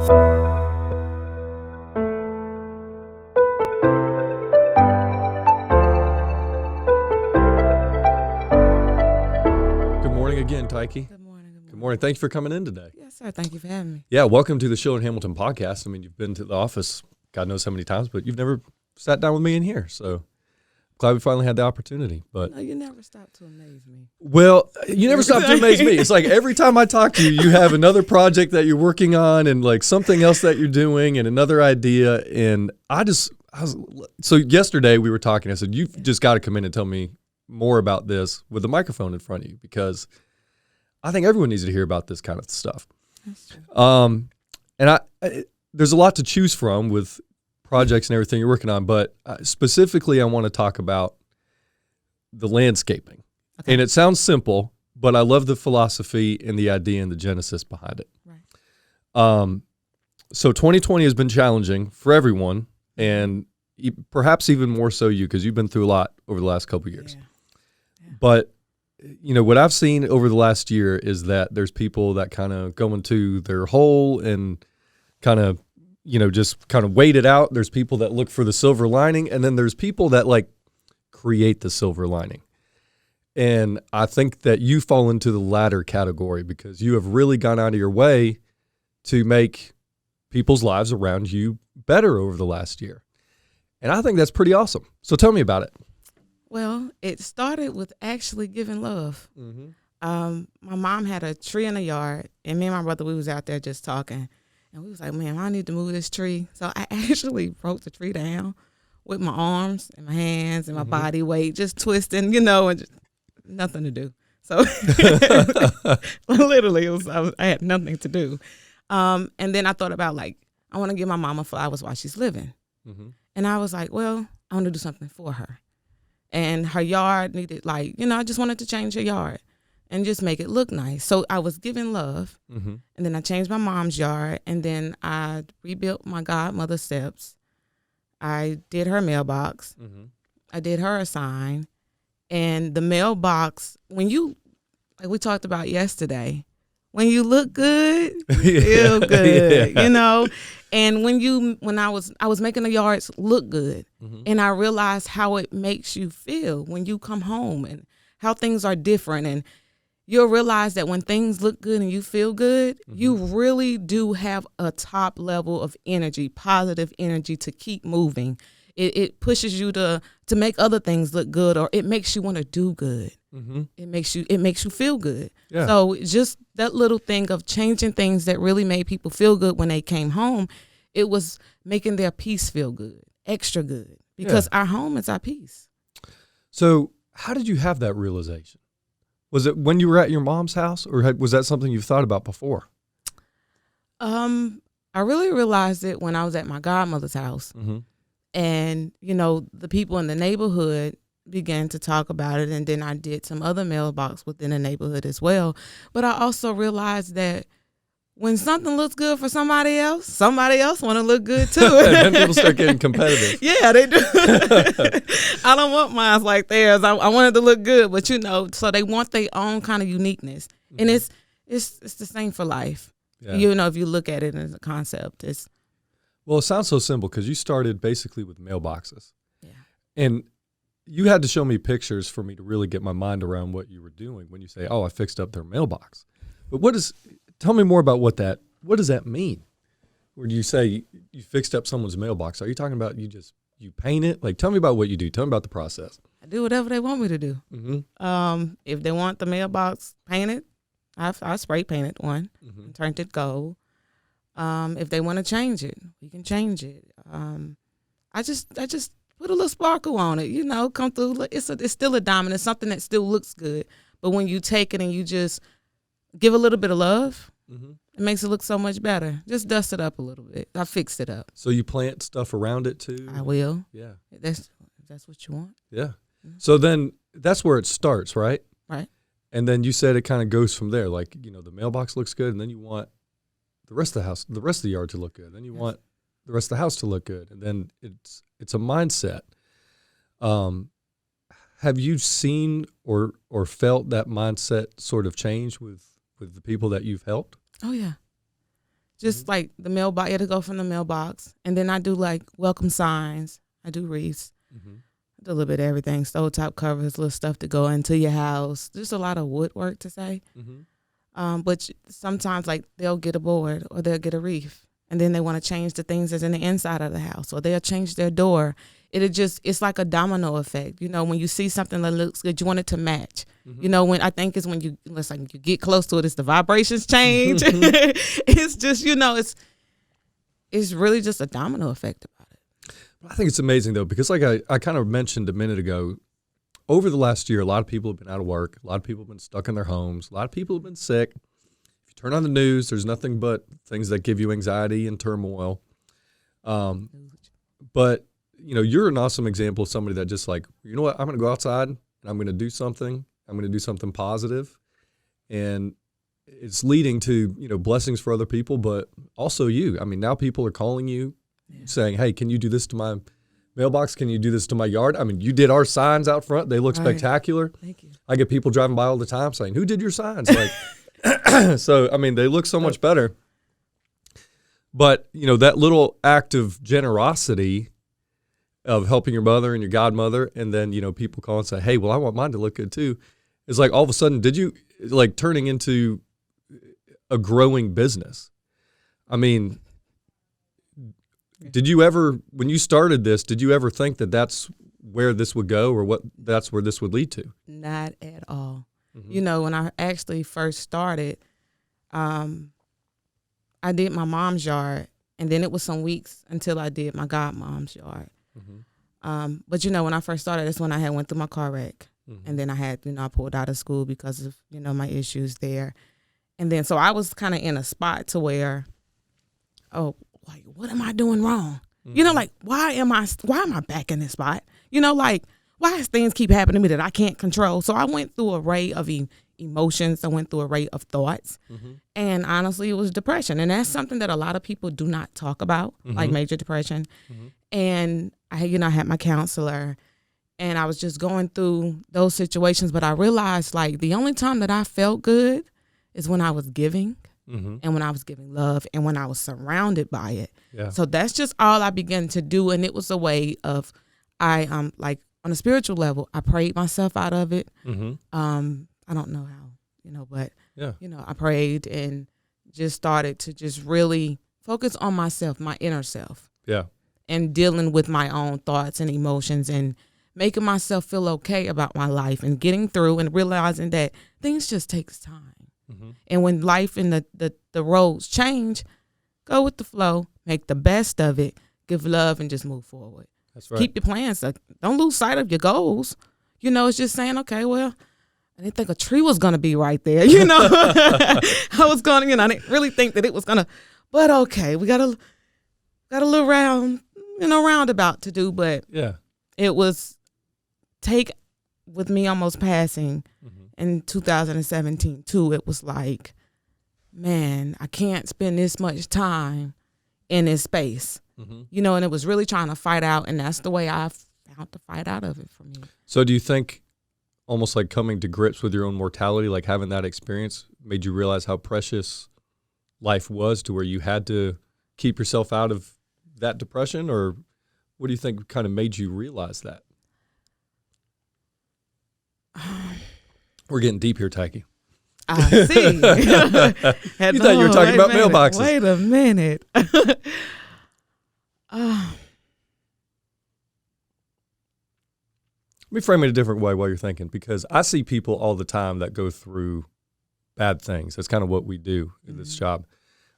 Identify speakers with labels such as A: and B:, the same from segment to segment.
A: Again, Tyke.
B: Good morning.
A: Good morning. Thank you for coming in today.
B: Yes, sir. Thank you for having me.
A: Yeah, welcome to the Schiller Hamilton podcast. I mean, you've been to the office God knows how many times, but you've never sat down with me in here. So glad we finally had the opportunity. But
B: no, you never stop to amaze me.
A: Well, you never stop to amaze me. It's like every time I talk to you, you have another project that you're working on and like something else that you're doing and another idea. And so yesterday we were talking. I said, you've just got to come in and tell me more about this with the microphone in front of you, because I think everyone needs to hear about this kind of stuff.
B: That's true.
A: And there's a lot to choose from with projects and everything you're working on, but specifically I want to talk about the landscaping. Okay. And it sounds simple, but I love the philosophy and the idea and the genesis behind it.
B: Right.
A: So 2020 has been challenging for everyone, and perhaps even more so you, because you've been through a lot over the last couple of years. Yeah. But you know, what I've seen over the last year is that there's people that kind of go into their hole and kind of, you know, just kind of wait it out. There's people that look for the silver lining, and then there's people that like create the silver lining. And I think that you fall into the latter category because you have really gone out of your way to make people's lives around you better over the last year. And I think that's pretty awesome. So tell me about it.
B: Well, it started with actually giving love. Mm-hmm. My mom had a tree in the yard, and me and my brother, we was out there just talking. And we was like, man, I need to move this tree. So I actually broke the tree down with my arms and my hands and my body weight, just twisting, you know, and just nothing to do. So literally, I had nothing to do. And then I thought about, like, I want to give my mama flowers while she's living. Mm-hmm. And I was like, well, I want to do something for her. And her yard needed, like, you know, I just wanted to change her yard and just make it look nice. So I was giving love, and then I changed my mom's yard, and then I rebuilt my godmother's steps. I did her mailbox. I did her a sign. And the mailbox, when you, like we talked about yesterday, when you look good, you feel good, you know? And when I was making the yards look good, and I realized how it makes you feel when you come home and how things are different. And you'll realize that when things look good and you feel good, you really do have a top level of energy, positive energy to keep moving. It pushes you to make other things look good, or it makes you want to do good. It makes you feel good. Yeah. So just that little thing of changing things that really made people feel good when they came home, it was making their peace feel good, extra good, because our home is our peace. So
A: how did you have that realization? Was it when you were at your mom's house, or was that something you've thought about before?
B: I really realized it when I was at my godmother's house. And, you know, the people in the neighborhood began to talk about it. And then I did some other mailbox within the neighborhood as well. But I also realized that when something looks good for somebody else want to look good too.
A: And then people start getting competitive.
B: Yeah, they do. I don't want mine like theirs. I want it to look good, but you know, so they want their own kind of uniqueness. And it's the same for life. Yeah. You know, if you look at it as a concept,
A: well, it sounds so simple because you started basically with mailboxes.
B: Yeah.
A: And you had to show me pictures for me to really get my mind around what you were doing when you say, oh, I fixed up their mailbox. But tell me more about what does that mean? When you say you fixed up someone's mailbox, are you talking about you paint it? Like, tell me about what you do. Tell me about the process.
B: I do whatever they want me to do. If they want the mailbox painted, I spray painted one and turned it gold. If they want to change it, we can change it. I just put a little sparkle on it, you know, come through. It's still a diamond. It's something that still looks good. But when you take it and you just give a little bit of love, it makes it look so much better. Just dust it up a little bit. I fixed it up.
A: So you plant stuff around it too?
B: I will.
A: Yeah.
B: That's what you want.
A: Yeah. So then that's where it starts, right?
B: Right.
A: And then you said it kind of goes from there. Like, you know, the mailbox looks good, and then you want the rest of the house, the rest of the yard to look good. Then you want the rest of the house to look good. And then it's a mindset. Have you seen or felt that mindset sort of change with the people that you've helped?
B: Oh, yeah. Just like the mailbox, you had to go from the mailbox. And then I do like welcome signs. I do wreaths. I do a little bit of everything. Stovetop covers, little stuff to go into your house. Just a lot of woodwork to say. But sometimes like they'll get a board or they'll get a wreath. And then they want to change the things that's in the inside of the house. Or they'll change their door. It's like a domino effect. You know, when you see something that looks good, you want it to match. You know, when you get close to it, it's the vibrations change. It's just, you know, it's really just a domino effect about it.
A: I think it's amazing though, because like I kind of mentioned a minute ago, over the last year, a lot of people have been out of work. A lot of people have been stuck in their homes. A lot of people have been sick. If you turn on the news, there's nothing but things that give you anxiety and turmoil. But you know, you're an awesome example of somebody that just like, you know what, I'm going to go outside and I'm going to do something. I'm going to do something positive. And it's leading to, you know, blessings for other people, but also you. I mean, now people are calling you saying, hey, can you do this to my mailbox? Can you do this to my yard? I mean, you did our signs out front. They look spectacular.
B: Thank you.
A: I get people driving by all the time saying, who did your signs? Like, so, I mean, they look so much better. But, you know, that little act of generosity of helping your mother and your godmother, and then, you know, people call and say, hey, well, I want mine to look good too. It's like all of a sudden, did you, like, turning into a growing business? I mean, did you ever, when you started this, did you ever think that that's where this would go, or that's where this would lead to?
B: Not at all. You know, when I actually first started, I did my mom's yard, and then it was some weeks until I did my godmom's yard. But, you know, when I first started, that's when I had went through my car wreck. And then I had, you know, I pulled out of school because of, you know, my issues there. And then, so I was kind of in a spot to where, oh, like, what am I doing wrong? You know, like, why am I back in this spot? You know, like, why does things keep happening to me that I can't control? So I went through an array of emotions. I went through an array of thoughts. And honestly, it was depression. And that's something that a lot of people do not talk about, like major depression. And I had my counselor, and I was just going through those situations. But I realized, like, the only time that I felt good is when I was giving and when I was giving love and when I was surrounded by it. So that's just all I began to do. And it was a way of, like, on a spiritual level, I prayed myself out of it. I don't know how, you know, but, you know, I prayed and just started to just really focus on myself, my inner self. And dealing with my own thoughts and emotions and making myself feel okay about my life and getting through and realizing that things just takes time. And when life and the roads change, go with the flow, make the best of it, give love, and just move forward.
A: That's right.
B: Keep your plans. Don't lose sight of your goals. You know, it's just saying, okay, well, I didn't think a tree was going to be right there. You know, I didn't really think that it was going to, but okay, we got a little roundabout to do, but it was with me almost passing in 2017 too. It was like, man, I can't spend this much time in this space, you know, and it was really trying to fight out. And that's the way I found to fight out of it for me.
A: So do you think almost like coming to grips with your own mortality, like having that experience made you realize how precious life was to where you had to keep yourself out of that depression? Or what do you think kind of made you realize that? We're getting deep here, Tacky.
B: I see.
A: You thought you were talking about mailboxes.
B: Wait a minute.
A: Let me frame it a different way while you're thinking, because I see people all the time that go through bad things. That's kind of what we do in this job.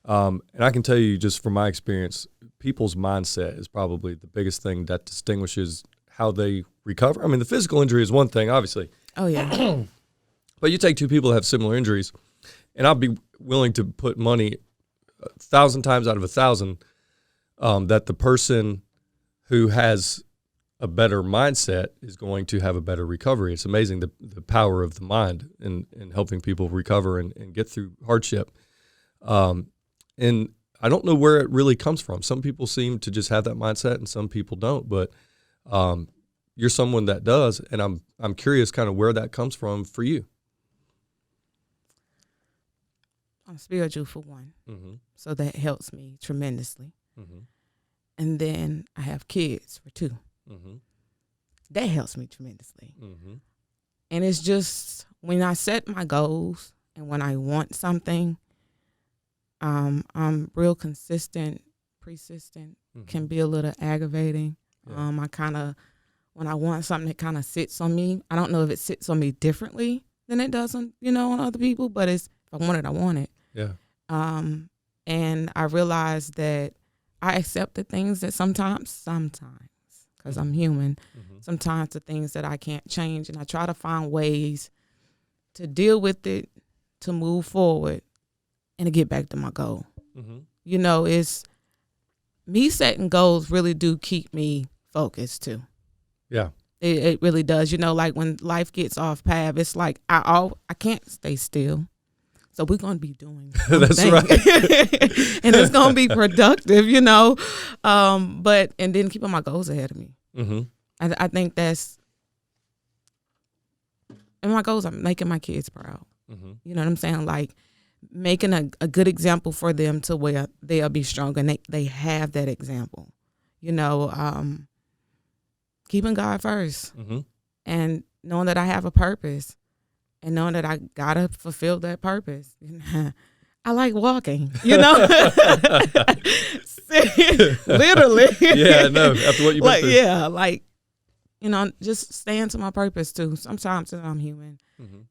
A: And I can tell you just from my experience, people's mindset is probably the biggest thing that distinguishes how they recover. I mean, the physical injury is one thing, obviously.
B: Oh, yeah.
A: But you take two people that have similar injuries, and I'll be willing to put money 1,000 times out of 1,000 that the person who has a better mindset is going to have a better recovery. It's amazing the power of the mind in helping people recover and get through hardship. And I don't know where it really comes from. Some people seem to just have that mindset and some people don't, but you're someone that does, and I'm curious kind of where that comes from for you.
B: I'm spiritual for one.
A: Mm-hmm.
B: So that helps me tremendously.
A: Mm-hmm.
B: And then I have kids for two.
A: Mm-hmm.
B: That helps me tremendously.
A: Mm-hmm.
B: And it's just when I set my goals and when I want something, I'm real consistent, persistent, can be a little aggravating.
A: Yeah.
B: I kind of, when I want something, it kind of sits on me. I don't know if it sits on me differently than it does on, on other people, but if I want it, I want it.
A: Yeah.
B: And I realized that I accept the things that sometimes, because I'm human, sometimes the things that I can't change, and I try to find ways to deal with it, to move forward, and to get back to my goal.
A: Mm-hmm.
B: It's me setting goals really do keep me focused too.
A: Yeah.
B: It really does. Like when life gets off path, it's like I can't stay still. So we're going to be doing something.
A: That's right.
B: And it's going to be productive, but and then keeping my goals ahead of me.
A: Mm-hmm.
B: I think that's, and my goals are making my kids proud.
A: Mm-hmm.
B: You know what I'm saying? Like making a good example for them to where they'll be strong and they have that example. Keeping God first and knowing that I have a purpose and knowing that I gotta fulfill that purpose. I like walking, literally.
A: Yeah, no, after what you've been through.
B: Yeah, just staying to my purpose too. Sometimes I'm human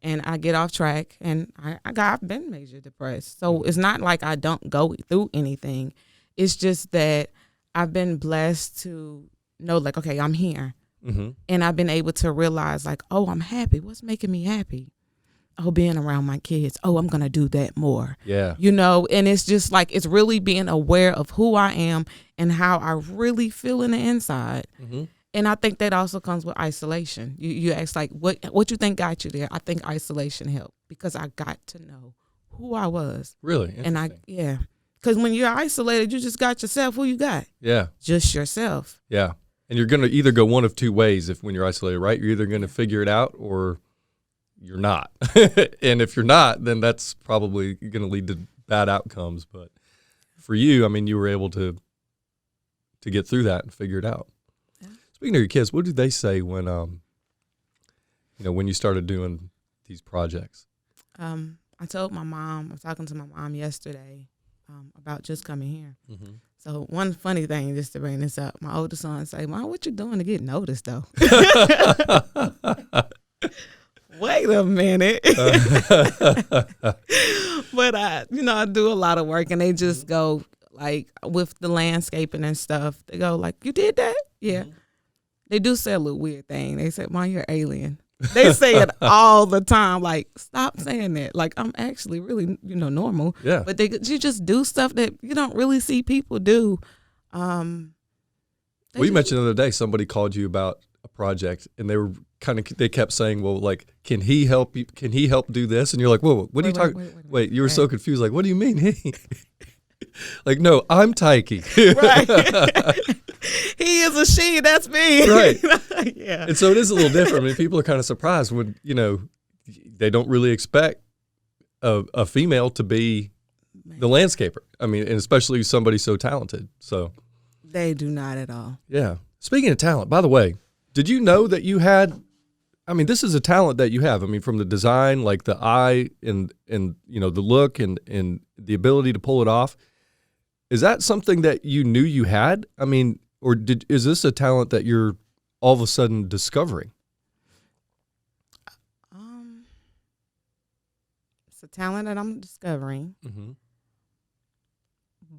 B: and I get off track and I've been major depressed. So it's not like I don't go through anything. It's just that I've been blessed to know like, okay, I'm here. And I've been able to realize like, oh, I'm happy. What's making me happy? Oh, being around my kids. Oh, I'm going to do that more.
A: Yeah.
B: And it's just like, it's really being aware of who I am and how I really feel in the inside. And I think that also comes with isolation. You ask like, what you think got you there? I think isolation helped because I got to know who I was.
A: Really?
B: And because when you're isolated, you just got yourself. Who you got?
A: Yeah.
B: Just yourself.
A: Yeah. And you're going to either go one of two ways when you're isolated, right? You're either going to figure it out or you're not. And if you're not, then that's probably going to lead to bad outcomes. But for you, I mean, you were able to get through that and figure it out. Yeah. Speaking of your kids, what did they say when when you started doing these projects?
B: I told my mom, I was talking to my mom yesterday about just coming here. So one funny thing, just to bring this up, my older son say, "Mom, what you doing to get noticed though?" Wait a minute. But I do a lot of work and they just go like with the landscaping and stuff. They go like, "You did that?" Yeah. They do say a little weird thing. They say, "Mom, you're an alien." They say it all the time. Like, stop saying that. Like, I'm actually really, normal.
A: Yeah.
B: But you just do stuff that you don't really see people do.
A: You mentioned the other day somebody called you about a project, and they kept saying, "Well, like, can he help you? Can he help do this?" And you're like, "Whoa, what are you talking? Wait, you were so confused. Like, what do you mean he?" Like, no, I'm Tyke.
B: Right. He is a she. That's me.
A: Right.
B: Yeah.
A: And so it is a little different. I mean, people are kind of surprised when, they don't really expect a female to be the landscaper. I mean, and especially somebody so talented. So
B: they do not at all.
A: Yeah. Speaking of talent, by the way, did you know that you had, this is a talent that you have. I mean, from the design, like the eye and the look and the ability to pull it off. Is that something that you knew you had? I mean, or is this a talent that you're all of a sudden discovering?
B: It's a talent that I'm discovering,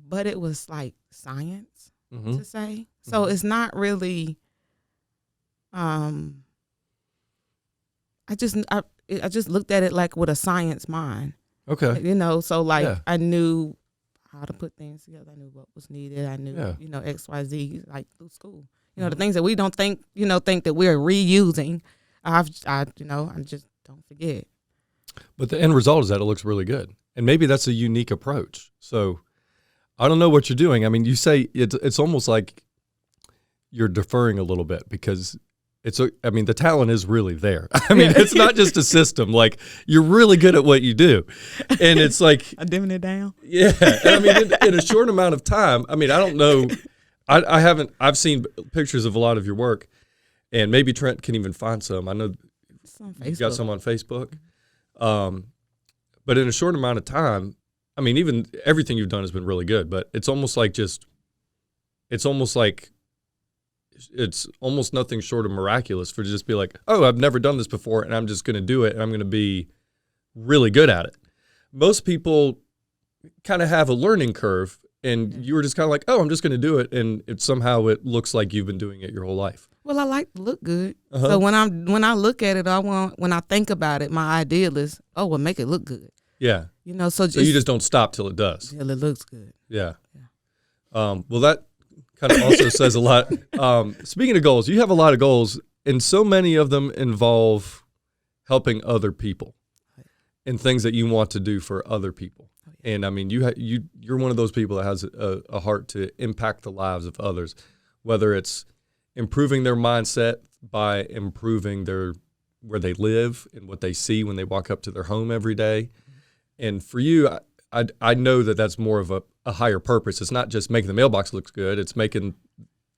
B: but it was like science to say. So it's not really. I just looked at it like with a science mind.
A: Okay.
B: So like I knew how to put things together. I knew what was needed. I knew, XYZ, like through school. The things that we don't think that we're reusing. I just don't forget.
A: But the end result is that it looks really good. And maybe that's a unique approach. So I don't know what you're doing. I mean, you say it's almost like you're deferring a little bit because I mean, the talent is really there. I mean, it's not just a system. Like, you're really good at what you do. And it's like,
B: I'm dimming it down.
A: Yeah. And I mean, in a short amount of time, I mean, I don't know. I've seen pictures of a lot of your work, and maybe Trent can even find some. I know you've got some on Facebook. But in a short amount of time, I mean, even everything you've done has been really good, but it's almost nothing short of miraculous for to just be like, oh, I've never done this before, and I'm just going to do it, and I'm going to be really good at it. Most people kind of have a learning curve, and you were just kind of like, oh, I'm just going to do it, and somehow it looks like you've been doing it your whole life.
B: Well, I like to look good. So when I look at it, when I think about it, my ideal is, oh, well, make it look good.
A: Yeah.
B: So
A: you just don't stop till it does.
B: Till it looks good.
A: Yeah. Well, that kind of also says a lot. Speaking of goals, you have a lot of goals, and so many of them involve helping other people and things that you want to do for other people. And I mean, you're one of those people that has a heart to impact the lives of others, whether it's improving their mindset by improving where they live and what they see when they walk up to their home every day. And for you, I know that that's more of a higher purpose. It's not just making the mailbox look good. It's making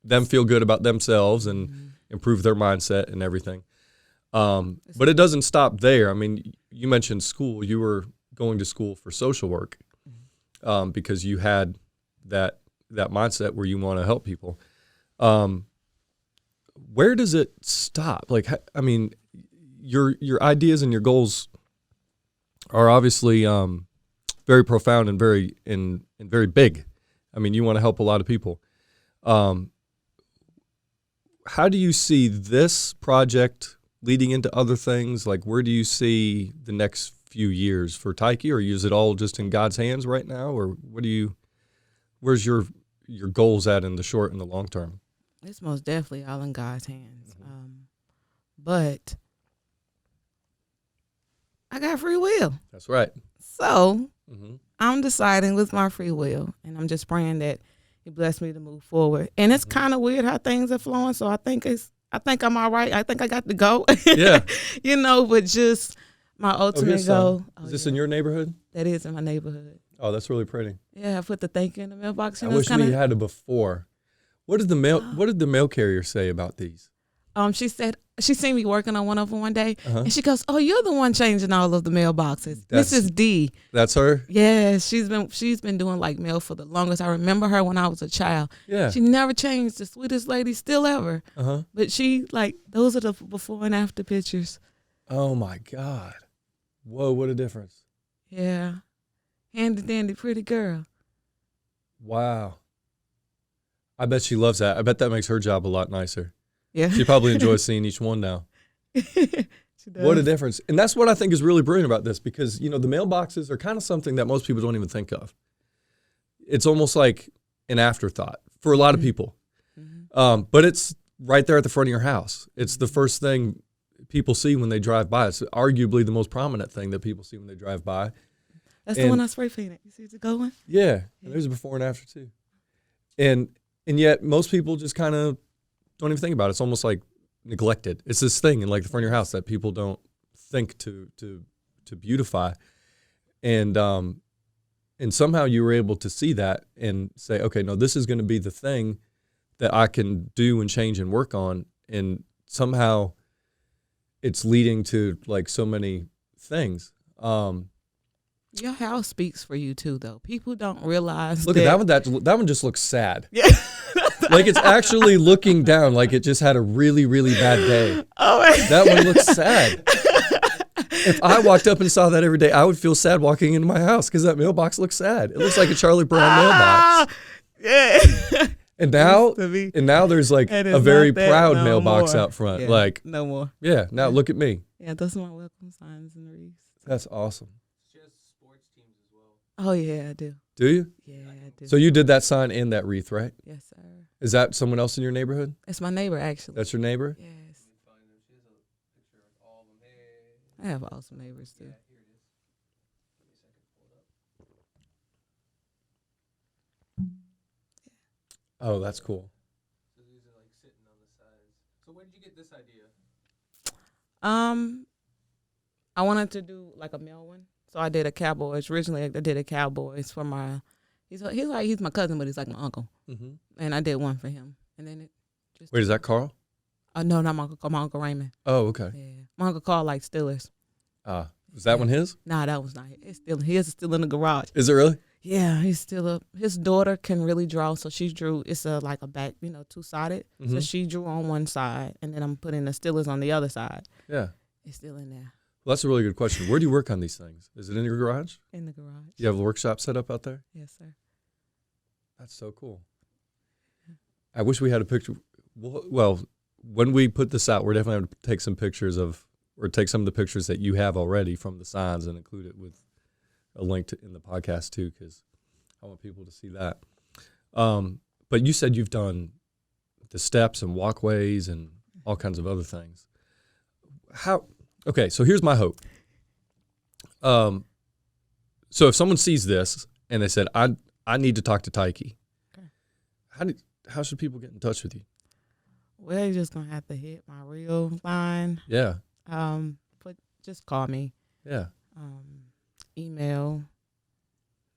A: them feel good about themselves and improve their mindset and everything. But it doesn't stop there. I mean, you mentioned school. You were going to school for social work because you had that mindset where you want to help people. Where does it stop? Like, I mean, your ideas and your goals are obviously very profound and very big. I mean, you want to help a lot of people. How do you see this project leading into other things? Like, where do you see the next few years for Tyche, or is it all just in God's hands right now, or where's your goals at in the short and the long term?
B: It's most definitely all in God's hands. But I got free will.
A: That's right.
B: So I'm deciding with my free will, and I'm just praying that He bless me to move forward. And it's kind of weird how things are flowing. So I think I'm all right. I think I got to go.
A: Yeah.
B: But just my ultimate goal.
A: Is this in your neighborhood?
B: That is in my neighborhood.
A: Oh, that's really pretty.
B: Yeah, I put the thank you in the mailbox.
A: I wish we had it before. What did the mail carrier say about these?
B: She said she seen me working on one of them one day, and she goes, "Oh, you're the one changing all of the mailboxes, Mrs. D."
A: That's her.
B: Yeah, she's been doing like mail for the longest. I remember her when I was a child.
A: Yeah,
B: she never changed. The sweetest lady still ever. But she those are the before and after pictures.
A: Oh my God! Whoa, what a difference!
B: Yeah, handy dandy, pretty girl.
A: Wow. I bet she loves that. I bet that makes her job a lot nicer.
B: Yeah.
A: She probably enjoys seeing each one now.
B: She does.
A: What a difference. And that's what I think is really brilliant about this, because, the mailboxes are kind of something that most people don't even think of. It's almost like an afterthought for a lot of people. But it's right there at the front of your house. It's the first thing people see when they drive by. It's arguably the most prominent thing that people see when they drive by.
B: That's the one I spray painted. You see it going?
A: Yeah. And there's a before and after too. And yet most people just kind of don't even think about it. It's almost like neglected. It's this thing in like the front of your house that people don't think to beautify. And somehow you were able to see that and say, okay, no, this is going to be the thing that I can do and change and work on. And somehow it's leading to like so many things.
B: Your house speaks for you too, though. People don't realize.
A: Look at that one. That one just looks sad.
B: Yeah.
A: Like it's actually looking down, like it just had a really, really bad day.
B: Oh, man.
A: That one looks sad. If I walked up and saw that every day, I would feel sad walking into my house because that mailbox looks sad. It looks like a Charlie Brown mailbox.
B: Yeah.
A: And now there's like a very proud mailbox out front.
B: Yeah,
A: like
B: no more.
A: Yeah. Now look at me.
B: Yeah, those are my welcome signs and wreaths.
A: That's awesome.
B: Oh, yeah, I do.
A: Do you?
B: Yeah, I do.
A: So you did that sign and that wreath, right?
B: Yes, sir.
A: Is that someone else in your neighborhood?
B: It's my neighbor, actually.
A: That's your neighbor?
B: Yes. I have awesome neighbors, too.
A: Oh, that's cool.
C: So these are like sitting on the sides. So where did
A: you get this idea?
B: I wanted to do like a male one, so I did a Cowboys. Originally, I did a Cowboys for my. He's my cousin, but he's like my uncle. Mm-hmm. And I did one for him, and then it just.
A: Wait, is that Carl?
B: No, not my uncle. My uncle Raymond.
A: Oh, okay.
B: Yeah, my uncle Carl likes Steelers.
A: Was that one his?
B: Nah, that was not. His is still in the garage.
A: Is it really?
B: Yeah, he's still up. His daughter can really draw, so she drew. It's like a back, 2-sided. Mm-hmm. So she drew on one side, and then I'm putting the Steelers on the other side.
A: Yeah,
B: it's still in there.
A: Well, that's a really good question. Where do you work on these things? Is it in your garage?
B: In the garage.
A: You have a workshop set up out there?
B: Yes, sir.
A: That's so cool. I wish we had a picture. Well, when we put this out, we're definitely going to take some pictures take some of the pictures that you have already from the signs and include it with a link in the podcast too, because I want people to see that. But you said you've done the steps and walkways and all kinds of other things. Okay, so here's my hope. So if someone sees this and they said, I need to talk to Tyke, okay, how should people get in touch with you?
B: Well, you're just going to have to hit my real line.
A: Yeah.
B: But just call me.
A: Yeah.
B: Email.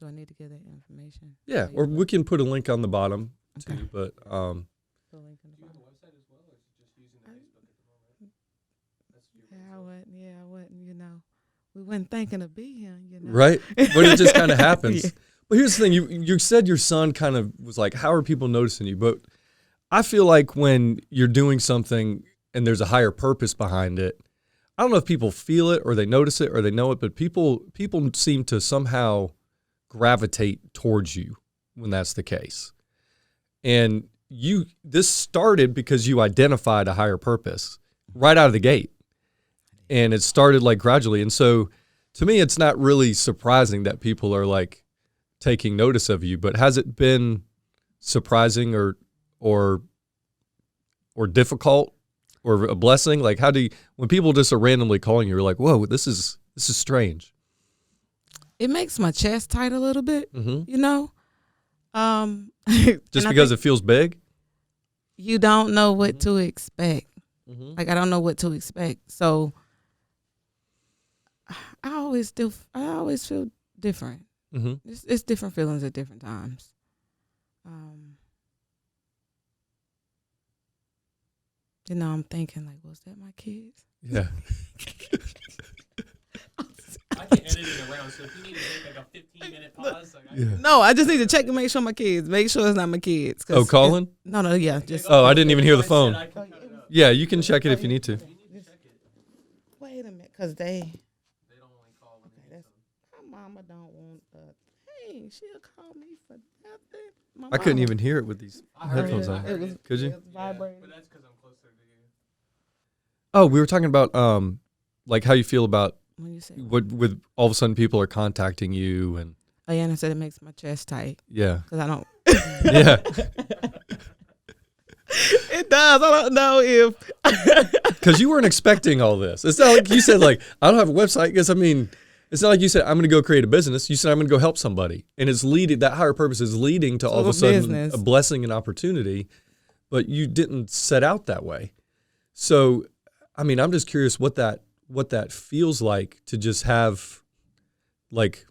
B: Do I need to get that information?
A: Yeah, or we can put a link on the bottom
B: okay.
A: too. But
B: the link on the bottom.
C: Do you have a website as well, or is it just using the Facebook at the moment?
B: I wouldn't. We wasn't thinking of being here.
A: Right, but it just kind of happens.
B: Yeah.
A: But here's the thing: you said your son kind of was like, "How are people noticing you?" But I feel like when you're doing something and there's a higher purpose behind it, I don't know if people feel it or they notice it or they know it, but people seem to somehow gravitate towards you when that's the case. And this started because you identified a higher purpose right out of the gate. And it started like gradually. And so to me, it's not really surprising that people are like taking notice of you, but has it been surprising or difficult or a blessing? Like when people just are randomly calling you, you're like, whoa, this is strange.
B: It makes my chest tight a little bit,
A: mm-hmm.
B: Just
A: because it feels big?
B: You don't know what
A: mm-hmm.
B: to expect.
A: Mm-hmm.
B: Like, I don't know what to expect. So I always feel different.
A: Mm-hmm.
B: It's different feelings at different times. I'm thinking like, was that my kids?
A: Yeah.
C: I can edit it around, so if you need to take like a 15-minute pause.
B: No, I just need to check and make sure my kids. Make sure it's not my kids.
A: Oh, calling?
B: No, yeah. Just.
A: Oh, I didn't even hear the phone. Yeah, you can check it if you need to.
B: Wait a minute, because they
C: don't only call when
B: okay, my mama don't want hey, she'll call me for nothing.
A: I couldn't even hear it with these headphones
B: it.
A: on. Could you?
B: It was vibrating.
C: But that's because I'm closer to you.
A: Oh, we were talking about like how you feel about
B: when you say
A: with all of a sudden people are contacting you and.
B: Oh yeah, and I said it makes my chest tight.
A: Yeah.
B: Because I don't.
A: Yeah.
B: It does. I don't know if.
A: Because you weren't expecting all this. It's not like you said, like, I don't have a website. Because, it's not like you said, I'm going to go create a business. You said, I'm going to go help somebody. And it's that higher purpose is leading to all of a sudden business. A blessing and opportunity. But you didn't set out that way. So, I'm just curious what that feels like to just have, like,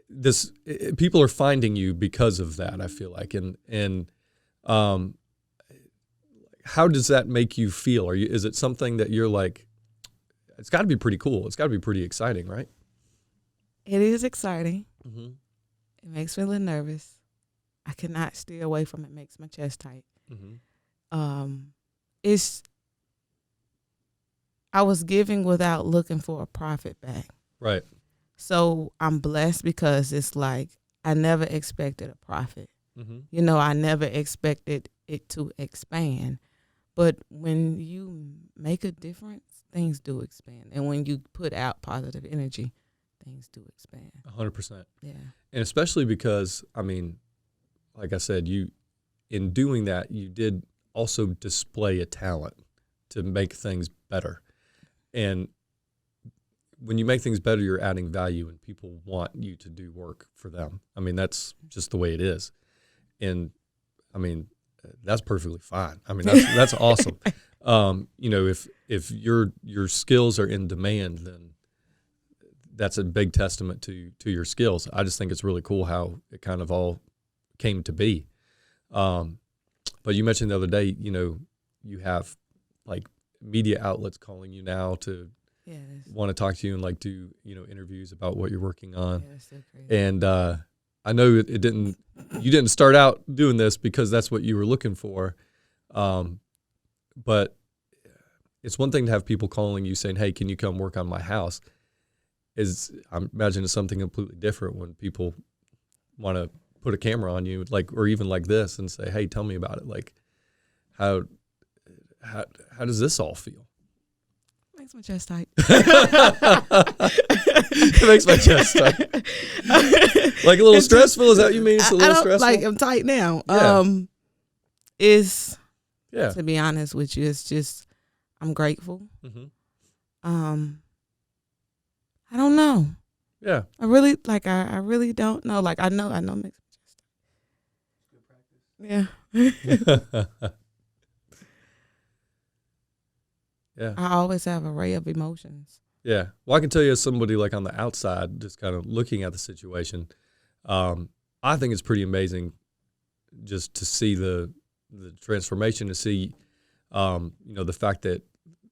A: this. People are finding you because of that, I feel like. And how does that make you feel? Is it something that you're like, it's got to be pretty cool. It's got to be pretty exciting, right?
B: It is exciting.
A: Mm-hmm.
B: It makes me a little nervous. I cannot stay away from it. It makes my chest tight.
A: Mm-hmm.
B: I was giving without looking for a profit back.
A: Right.
B: So I'm blessed because it's like I never expected a profit.
A: Mm-hmm.
B: I never expected it to expand. But when you make a difference, things do expand. And when you put out positive energy, things do expand.
A: 100%.
B: Yeah.
A: And especially because, like I said, in doing that, you did also display a talent to make things better. And when you make things better, you're adding value and people want you to do work for them. That's just the way it is. And that's perfectly fine. I mean, that's awesome. You know, if your skills are in demand, then that's a big testament to your skills. I just think it's really cool how it kind of all came to be. But you mentioned the other day, you know, you have like media outlets calling you now to want to talk to you and like do, you know, interviews about what you're working on.
B: Yeah, that's so crazy.
A: And I know you didn't start out doing this because that's what you were looking for. But it's one thing to have people calling you saying, hey, can you come work on my house? I imagine it's something completely different when people want to put a camera on you, like, or even like this, and say, hey, tell me about it. Like, how does this all feel?
B: Makes my chest tight.
A: It makes my chest tight. Like a little stressful? Is that what you mean? It's a little stressful?
B: Like, I'm tight now.
A: Yeah.
B: To be honest with you, it's just, I'm grateful.
A: Mm-hmm.
B: I don't know.
A: Yeah.
B: I really don't know. Like, I know it makes my chest tight. Yeah.
A: Yeah.
B: I always have an array of emotions.
A: Yeah. Well, I can tell you as somebody like on the outside, just kind of looking at the situation, I think it's pretty amazing just to see the transformation, to see, you know, the fact that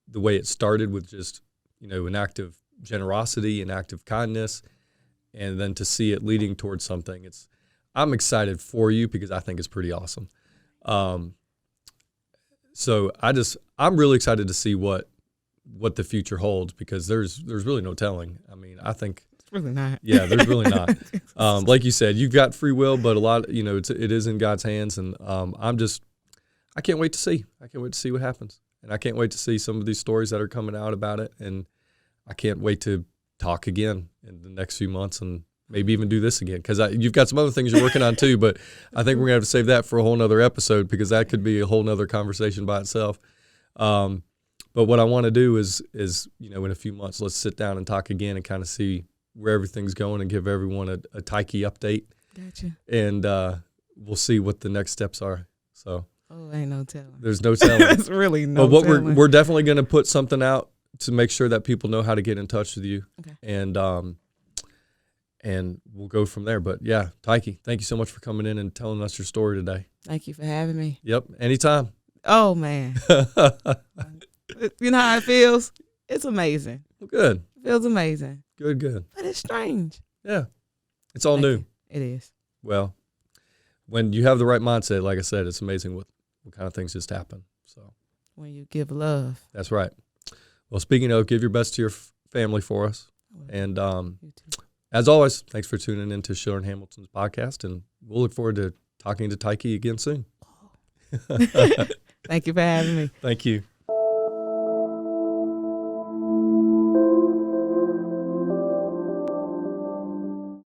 A: the way it started with just, you know, an act of generosity and act of kindness, and then to see it leading towards something. I'm excited for you because I think it's pretty awesome. So I'm really excited to see what the future holds, because there's really no telling. I mean, I think
B: it's really not.
A: Yeah, there's really not. Like you said, you've got free will, but a lot, you know, it is in God's hands, and I can't wait to see. I can't wait to see what happens, and I can't wait to see some of these stories that are coming out about it, and I can't wait to talk again in the next few months and maybe even do this again, because you've got some other things you're working on too, but I think we're going to have to save that for a whole nother episode, because that could be a whole nother conversation by itself. But what I want to do is, you know, in a few months, let's sit down and talk again and kind of see where everything's going and give everyone a Tyke update.
B: Gotcha.
A: And we'll see what the next steps are. So
B: ain't no telling.
A: There's no telling.
B: There's really no
A: telling.
B: But
A: we're definitely going to put something out to make sure that people know how to get in touch with you.
B: Okay.
A: And we'll go from there. But yeah, Tyke, thank you so much for coming in and telling us your story today.
B: Thank you for having me.
A: Yep, anytime.
B: Oh, man. You know how it feels? It's amazing.
A: Well, good.
B: It feels amazing.
A: Good.
B: But it's strange.
A: Yeah. It's all new.
B: It is.
A: Well, when you have the right mindset, like I said, it's amazing what kind of things just happen. So
B: when you give love.
A: That's right. Well, speaking of, give your best to your family for us. And
B: You too.
A: as always, thanks for tuning in to Schiller Hamilton's podcast, and we'll look forward to talking to Tyke again soon.
B: Thank you for having me.
A: Thank you.